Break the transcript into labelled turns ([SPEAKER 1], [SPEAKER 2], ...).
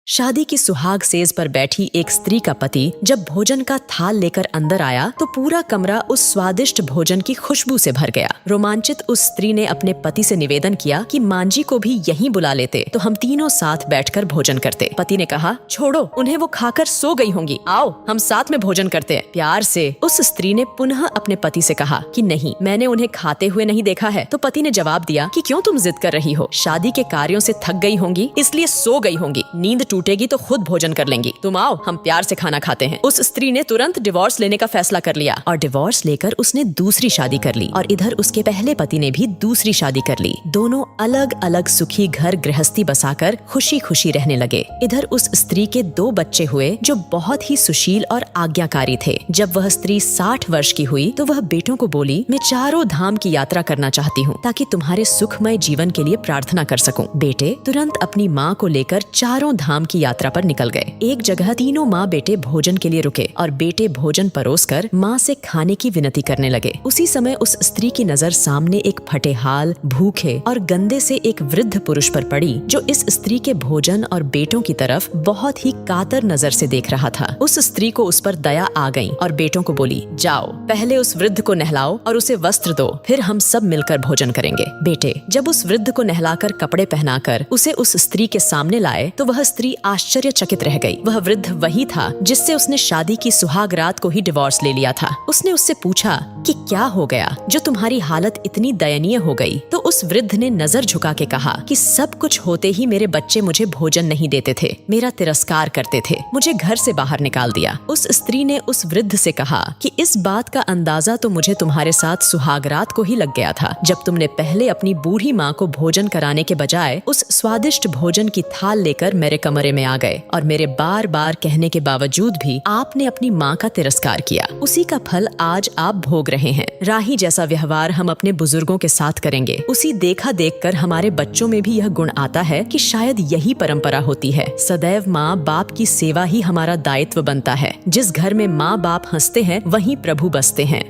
[SPEAKER 1] शादी की सुहाग सेज पर बैठी एक स्त्री का पति जब भोजन का थाल लेकर अंदर आया तो पूरा कमरा उस स्वादिष्ट भोजन की खुशबू से भर गया। रोमांचित उस स्त्री ने अपने पति से निवेदन किया कि मांझी को भी यहीं बुला लेते तो हम तीनों साथ बैठकर भोजन करते। पति ने कहा, छोड़ो, उन्हें वो खाकर सो गई होंगी, आओ हम साथ में भोजन करते हैं। प्यार से उस स्त्री ने पुनः अपने पति से कहा कि नहीं, मैंने उन्हें खाते हुए नहीं देखा है। तो पति ने जवाब दिया कि क्यों तुम जिद कर रही हो, शादी के कार्यों से थक गई होंगी इसलिए सो गई होंगी, नींद टूटेगी तो खुद भोजन कर लेंगी, तुम आओ हम प्यार से खाना खाते हैं। उस स्त्री ने तुरंत डिवोर्स लेने का फैसला कर लिया और डिवोर्स लेकर उसने दूसरी शादी कर ली और इधर उसके पहले पति ने भी दूसरी शादी कर ली। दोनों अलग अलग सुखी घर गृहस्थी बसाकर खुशी खुशी रहने लगे। इधर उस स्त्री के 2 बच्चे हुए जो बहुत ही सुशील और आज्ञाकारी थे। जब वह स्त्री 60 वर्ष की हुई तो वह बेटों को बोली, मैं चारों धाम की यात्रा करना चाहती हूँ ताकि तुम्हारे सुखमय जीवन के लिए प्रार्थना कर सकूं। बेटे तुरंत अपनी माँ को लेकर चारों धाम की यात्रा पर निकल गए। एक जगह तीनों माँ बेटे भोजन के लिए रुके और बेटे भोजन परोसकर माँ से खाने की विनती करने लगे। उसी समय उस स्त्री की नजर सामने एक फटेहाल, भूखे और गंदे से एक वृद्ध पुरुष पर पड़ी जो इस स्त्री के भोजन और बेटों की तरफ बहुत ही कातर नजर से देख रहा था। उस स्त्री को उस पर दया आ गई और बेटों को बोली, जाओ पहले उस वृद्ध को नहलाओ और उसे वस्त्र दो, फिर हम सब मिलकर भोजन करेंगे। बेटे जब उस वृद्ध को नहलाकर कपड़े पहनाकर उसे उस स्त्री के सामने लाए तो वह स्त्री आश्चर्यचकित रह गई। वह वृद्ध वही था जिससे उसने शादी की सुहाग रात को ही डिवोर्स ले लिया था। उसने उससे पूछा कि क्या हो गया जो तुम्हारी हालत इतनी दयनीय हो गई। तो उस वृद्ध ने नजर झुका के कहा कि सब कुछ होते ही मेरे बच्चे मुझे भोजन नहीं देते थे, मेरा तिरस्कार करते थे, मुझे घर से बाहर निकाल दिया। उस स्त्री ने उस वृद्ध से कहा कि इस बात का अंदाजा तो मुझे तुम्हारे साथ सुहाग रात को ही लग गया था, जब तुमने पहले अपनी बूढ़ी माँ को भोजन कराने के बजाय उस स्वादिष्ट भोजन की थाल लेकर मेरे कमरे में आ गए और मेरे बार बार कहने के बावजूद भी आपने अपनी माँ का तिरस्कार किया। उसी का फल आज आप भोग रहे हैं। राही जैसा व्यवहार हम अपने बुजुर्गों के साथ करेंगे, उसी देखा देखकर हमारे बच्चों में भी यह गुण आता है कि शायद यही परंपरा होती है। सदैव माँ बाप की सेवा ही हमारा दायित्व बनता है। जिस घर में माँ बाप हंसते हैं वहीं प्रभु बसते हैं।